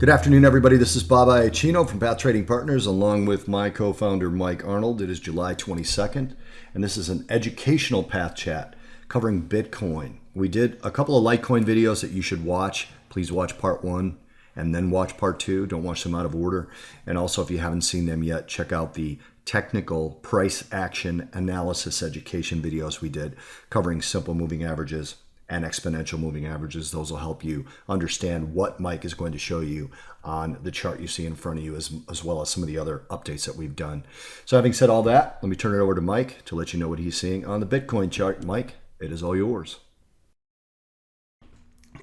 Good afternoon, everybody. This is Bob Iacchino from Path Trading Partners, along with my co-founder, Mike Arnold. It is July 22nd, and this is an educational Path Chat covering Bitcoin. We did a couple of Litecoin videos that you should watch. Please watch part 1 and then watch part 2. Don't watch them out of order. And also, if you haven't seen them yet, check out the technical price action analysis education videos we did covering simple moving averages and exponential moving averages. Those will help you understand what Mike is going to show you on the chart you see in front of you, as well as some of the other updates that we've done. So having said all that, let me turn it over to Mike to let you know what he's seeing on the Bitcoin chart. Mike, it is all yours.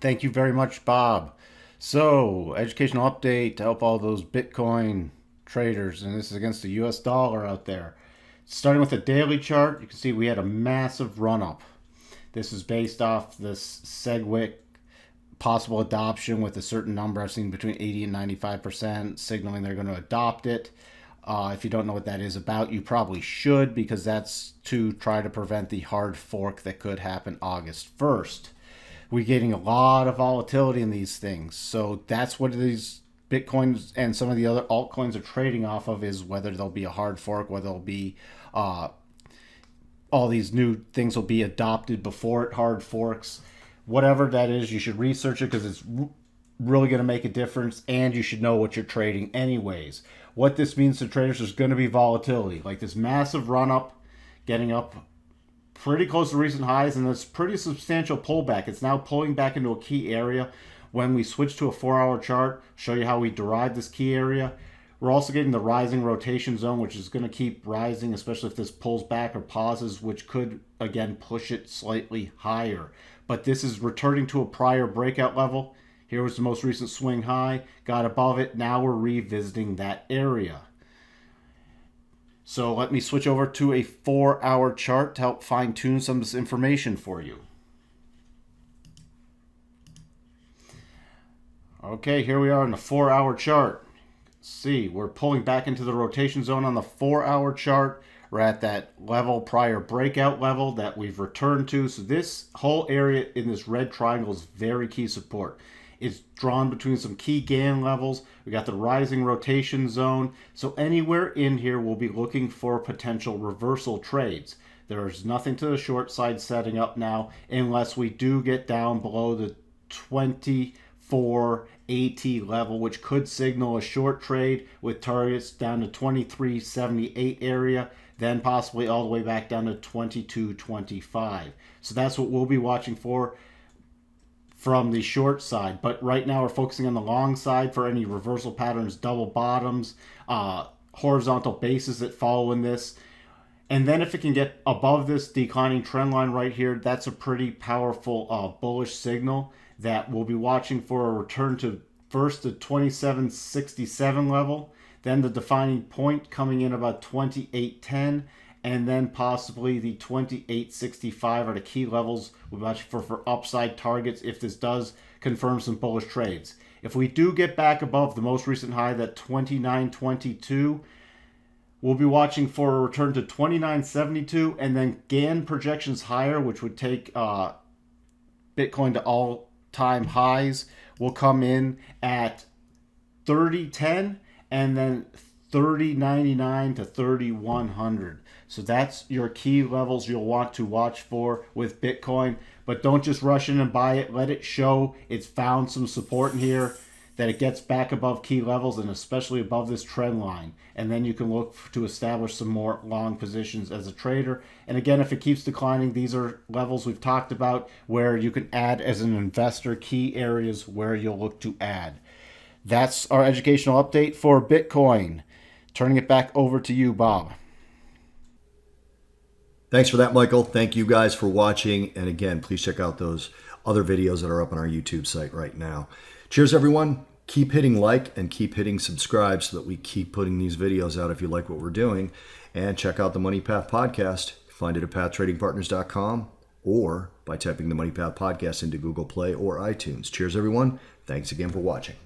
Thank you very much, Bob. So, educational update to help all those Bitcoin traders, and this is against the US dollar out there. Starting with the daily chart, you can see we had a massive run-up. This is based off this SegWit possible adoption with a certain number. I've seen between 80 and 95% signaling they're going to adopt it. If you don't know what that is about, you probably should, because that's to try to prevent the hard fork that could happen August 1st. We're getting a lot of volatility in these things. So that's what these Bitcoins and some of the other altcoins are trading off of, is whether there'll be a hard fork, whether there'll be all these new things will be adopted before it hard forks. Whatever that is, you should research it, because it's really going to make a difference, and you should know what you're trading anyways. What this means to traders, there's going to be volatility, like this massive run up, getting up pretty close to recent highs, and this pretty substantial pullback. It's now pulling back into a key area. When we switch to a 4-hour chart, show you how we derive this key area. We're also getting the rising rotation zone, which is going to keep rising, especially if this pulls back or pauses, which could, again, push it slightly higher. But this is returning to a prior breakout level. Here was the most recent swing high, got above it. Now we're revisiting that area. So let me switch over to a 4-hour chart to help fine-tune some of this information for you. Okay, here we are in the 4-hour chart. See, we're pulling back into the rotation zone on the 4-hour chart. We're at that level, prior breakout level that we've returned to. So this whole area in this red triangle is very key support. It's drawn between some key Gann levels. We got the rising rotation zone. So anywhere in here, we'll be looking for potential reversal trades. There's nothing to the short side setting up now, unless we do get down below the 24 AT level, which could signal a short trade with targets down to 23.78 area, then possibly all the way back down to 22.25. So that's what we'll be watching for from the short side. But right now we're focusing on the long side for any reversal patterns, double bottoms, horizontal bases that follow in this. And then if it can get above this declining trend line right here, that's a pretty powerful bullish signal that we'll be watching for a return to first the 27.67 level, then the defining point coming in about 28.10, and then possibly the 28.65 are the key levels we'll be watching for upside targets if this does confirm some bullish trades. If we do get back above the most recent high, that 29.22, we'll be watching for a return to 29.72, and then Gann projections higher, which would take Bitcoin to all-time highs, will come in at 30.10 and then 30.99 to 3100. So that's your key levels you'll want to watch for with Bitcoin. But don't just rush in and buy it. Let it show it's found some support in here, that it gets back above key levels, and especially above this trend line. And then you can look to establish some more long positions as a trader. And again, if it keeps declining, these are levels we've talked about where you can add as an investor, key areas where you'll look to add. That's our educational update for Bitcoin. Turning it back over to you, Bob. Thanks for that, Michael. Thank you guys for watching. And again, please check out those other videos that are up on our YouTube site right now. Cheers, everyone. Keep hitting like and keep hitting subscribe so that we keep putting these videos out if you like what we're doing. And check out the Money Path Podcast. Find it at pathtradingpartners.com or by typing the Money Path Podcast into Google Play or iTunes. Cheers, everyone. Thanks again for watching.